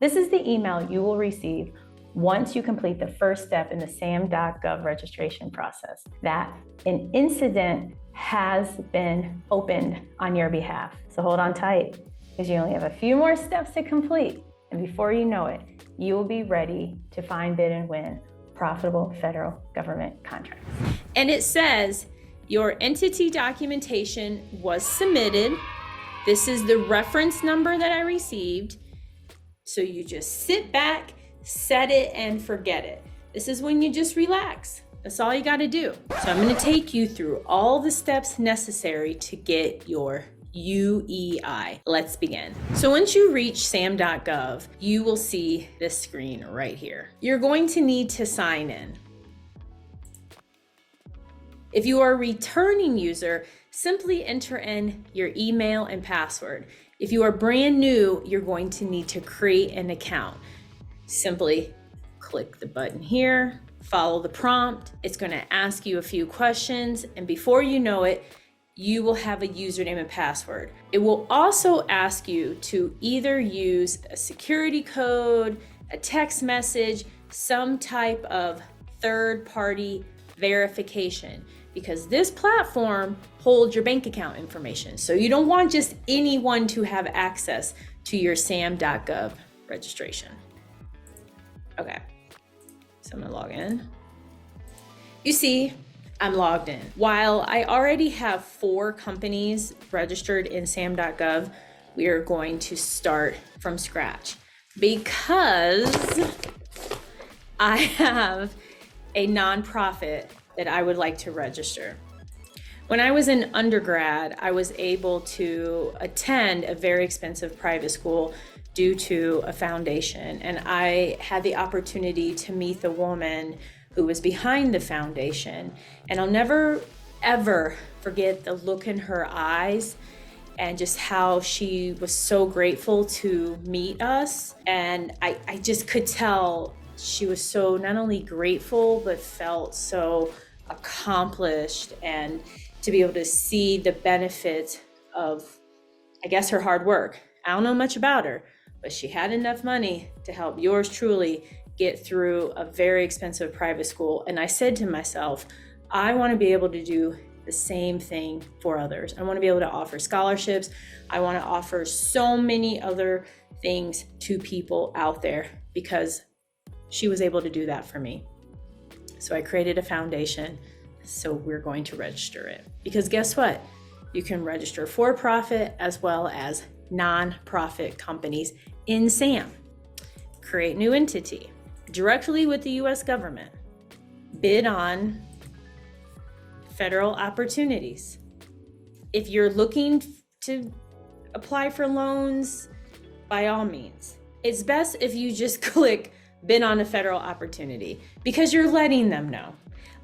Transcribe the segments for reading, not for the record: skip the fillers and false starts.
This is the email you will receive once you complete the first step in the Sam.Gov registration process, that an incident has been opened on your behalf. So hold on tight, because you only have a few more steps to complete. And before you know it, you will be ready to find, bid, and win profitable federal government contracts. And it says your entity documentation was submitted. This is the reference number that I received. So you just sit back, set it, and forget it. This is when you just relax. That's all you got to do. So I'm going to take you through all the steps necessary to get your UEI. Let's begin. So once you reach Sam.gov, you will see this screen right here. You're going to need to sign in. If you are a returning user, simply enter in your email and password. If you are brand new, you're going to need to create an account. Simply click the button here, follow the prompt. It's going to ask you a few questions, and before you know it, you will have a username and password. It will also ask you to either use a security code, a text message, some type of third-party verification, because this platform holds your bank account information. So you don't want just anyone to have access to your Sam.gov registration. Okay, so I'm gonna log in. You see, I'm logged in. While I already have 4 companies registered in Sam.gov, we are going to start from scratch because I have a nonprofit that I would like to register. When I was in undergrad, I was able to attend a very expensive private school due to a foundation, and I had the opportunity to meet the woman who was behind the foundation, and I'll never ever forget the look in her eyes and just how she was so grateful to meet us. And I just could tell she was so not only grateful but felt so accomplished, and to be able to see the benefit of, I guess, her hard work. I don't know much about her, but she had enough money to help yours truly get through a very expensive private school. And I said to myself, I want to be able to do the same thing for others. I want to be able to offer scholarships. I want to offer so many other things to people out there, because she was able to do that for me. So I created a foundation. So we're going to register it, because guess what? You can register for profit as well as non-profit companies in SAM. Create new entity directly with the US government. Bid on federal opportunities. If you're looking to apply for loans, by all means. It's best if you just click bid on a federal opportunity, because you're letting them know.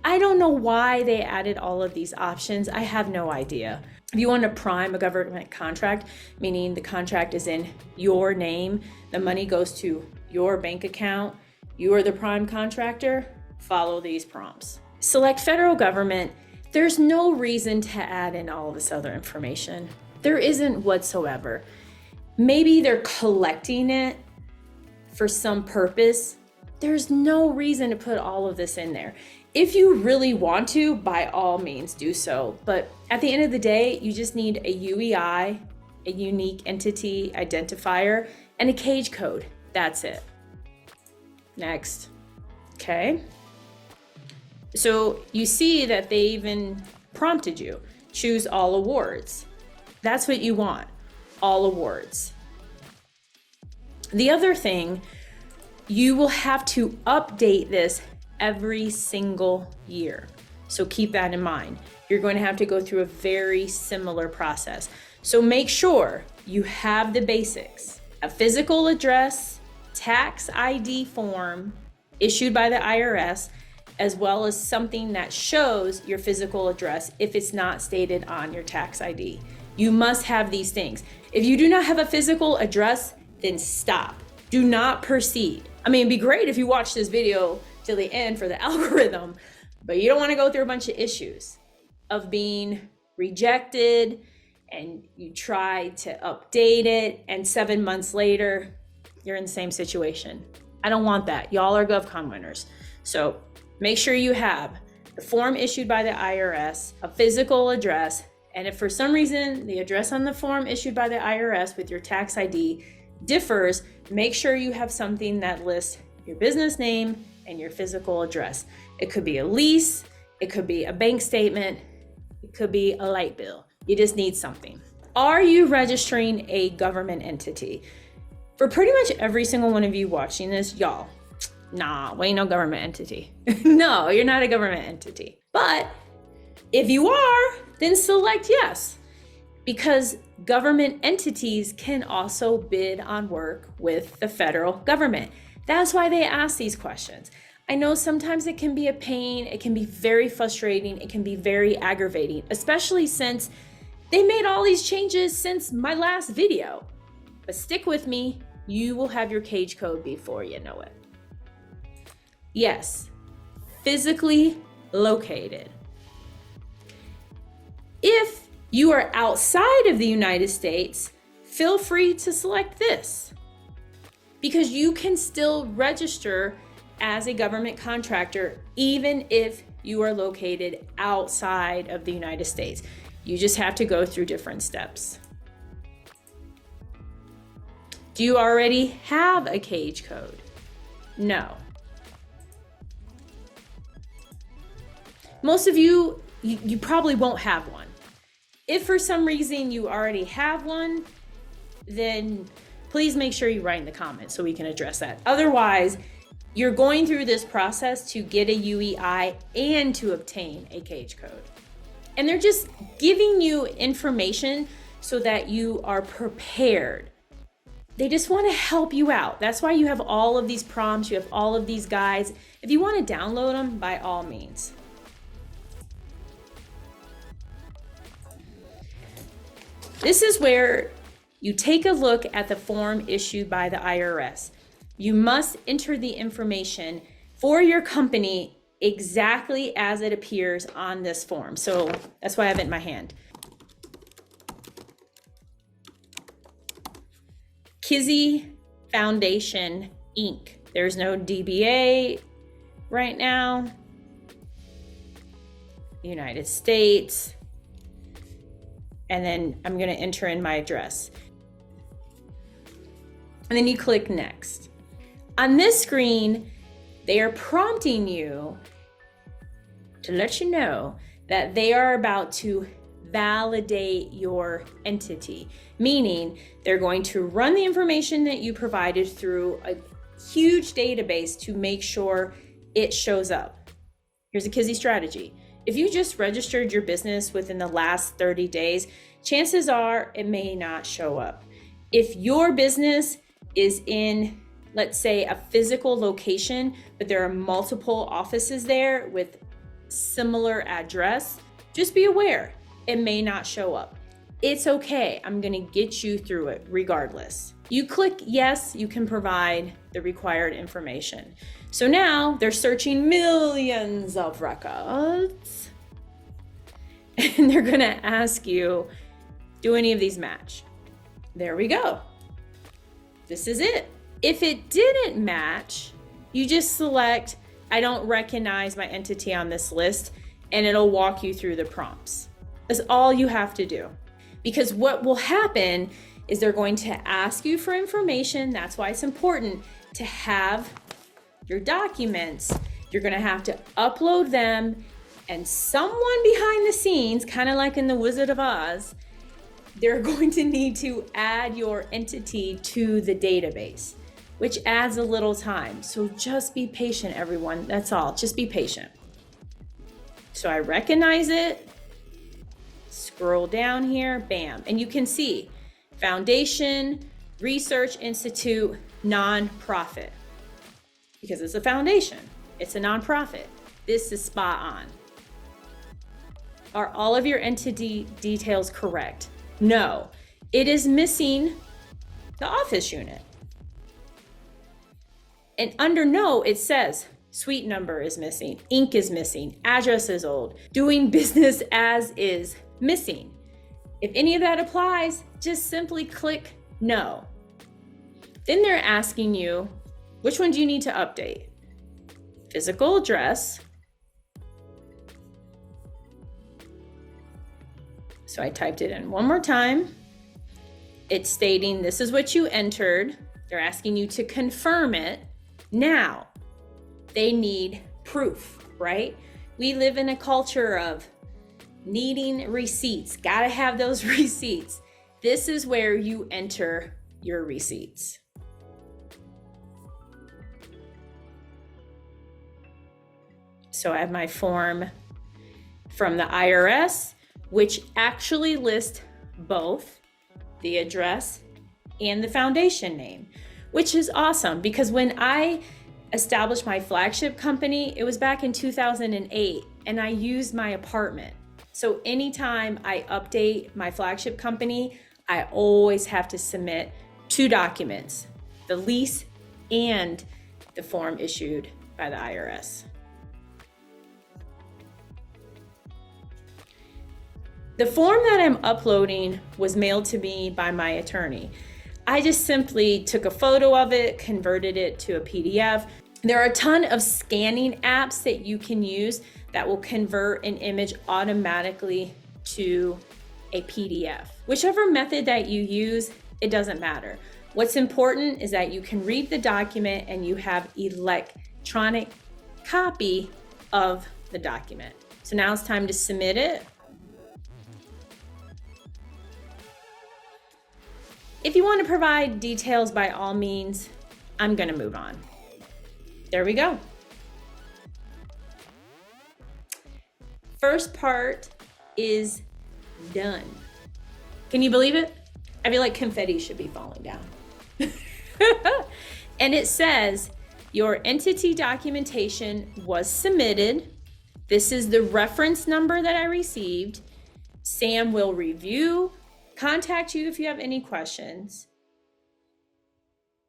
I don't know why they added all of these options. I have no idea. If you want to prime a government contract, meaning the contract is in your name, the money goes to your bank account, you are the prime contractor, follow these prompts. Select federal government. There's no reason to add in all this other information. There isn't whatsoever. Maybe they're collecting it for some purpose. There's no reason to put all of this in there. If you really want to, by all means do so. But at the end of the day, you just need a UEI, a unique entity identifier, and a cage code. That's it. Next. Okay. So you see that they even prompted you. Choose all awards. That's what you want. All awards. The other thing, you will have to update this every single year. So keep that in mind. You're going to have to go through a very similar process. So make sure you have the basics: a physical address, tax ID form issued by the IRS, as well as something that shows your physical address if it's not stated on your tax ID. You must have these things. If you do not have a physical address, then stop. Do not proceed. I mean, it'd be great if you watch this video till the end for the algorithm, but you don't want to go through a bunch of issues of being rejected, and you try to update it, and 7 months later, you're in the same situation. I don't want that. Y'all are GovCon winners. So make sure you have the form issued by the IRS, a physical address, and if for some reason the address on the form issued by the IRS with your tax ID differs, make sure you have something that lists your business name and your physical address. It could be a lease, it could be a bank statement, it could be a light bill. You just need something. Are you registering a government entity? For pretty much every single one of you watching this, y'all, nah, we ain't no government entity. No, you're not a government entity. But if you are, then select yes, because government entities can also bid on work with the federal government. That's why they ask these questions. I know sometimes it can be a pain, it can be very frustrating, it can be very aggravating, especially since they made all these changes since my last video. But stick with me, you will have your cage code before you know it. Yes, physically located. If you are outside of the United States, feel free to select this, because you can still register as a government contractor even if you are located outside of the United States. You just have to go through different steps. Do you already have a cage code? No. Most of you probably won't have one. If for some reason you already have one, then please make sure you write in the comments so we can address that. Otherwise, you're going through this process to get a UEI and to obtain a cage code. And they're just giving you information so that you are prepared. They just want to help you out. That's why you have all of these prompts, you have all of these guides. If you want to download them, by all means. This is where you take a look at the form issued by the IRS. You must enter the information for your company exactly as it appears on this form. So that's why I have it in my hand. Kizzy Foundation, Inc. There's no DBA right now. United States. And then I'm going to enter in my address. And then you click next. On this screen, they are prompting you to let you know that they are about to validate your entity, meaning they're going to run the information that you provided through a huge database to make sure it shows up. Here's a Kizzy strategy. If you just registered your business within the last 30 days, chances are it may not show up. If your business is in, let's say, a physical location, but there are multiple offices there with similar address, just be aware, it may not show up. It's okay, I'm gonna get you through it regardless. You click yes, you can provide the required information. So now they're searching millions of records and they're gonna ask you, do any of these match? There we go. This is it. If it didn't match, you just select, I don't recognize my entity on this list, and it'll walk you through the prompts. That's all you have to do. Because what will happen is they're going to ask you for information. That's why it's important to have your documents. You're gonna have to upload them, and someone behind the scenes, kind of like in the Wizard of Oz, they're going to need to add your entity to the database, which adds a little time. So just be patient, everyone. That's all, just be patient. So I recognize it, scroll down here, bam. And you can see Foundation, Research Institute, nonprofit. Because it's a foundation, it's a nonprofit. This is spot on. Are all of your entity details correct? No, it is missing the office unit. And under no, it says suite number is missing, Inc. is missing, address is old, doing business as is missing. If any of that applies, just simply click no. Then they're asking you, which one do you need to update? Physical address. So I typed it in one more time. It's stating this is what you entered. They're asking you to confirm it. Now, they need proof, right? We live in a culture of needing receipts. Gotta have those receipts. This is where you enter your receipts. So I have my form from the IRS, which actually lists both the address and the foundation name, which is awesome because when I established my flagship company, it was back in 2008 and I used my apartment. So anytime I update my flagship company, I always have to submit 2 documents, the lease and the form issued by the IRS. The form that I'm uploading was mailed to me by my attorney. I just simply took a photo of it, converted it to a PDF. There are a ton of scanning apps that you can use that will convert an image automatically to a PDF. Whichever method that you use, it doesn't matter. What's important is that you can read the document and you have electronic copy of the document. So now it's time to submit it. If you want to provide details, by all means, I'm going to move on. There we go. First part is done. Can you believe it? I feel like confetti should be falling down. And it says, your entity documentation was submitted. This is the reference number that I received. Sam will review, contact you if you have any questions.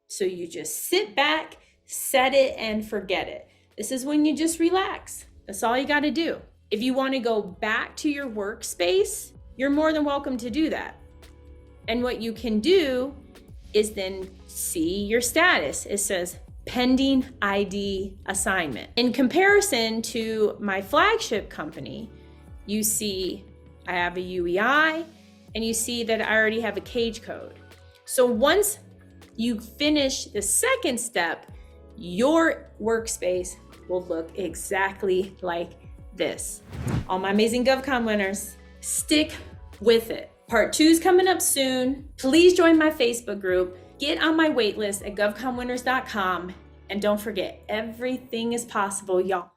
So you just sit back, set it, and forget it. This is when you just relax. That's all you got to do. If you want to go back to your workspace, you're more than welcome to do that. And what you can do is then see your status. It says pending ID assignment. In comparison to my flagship company, you see I have a UEI, and you see that I already have a cage code. So once you finish the second step, your workspace will look exactly like this. All my amazing GovCon winners, stick with it. Part 2 is coming up soon. Please join my Facebook group. Get on my wait list at govconwinners.com. And don't forget, everything is possible, y'all.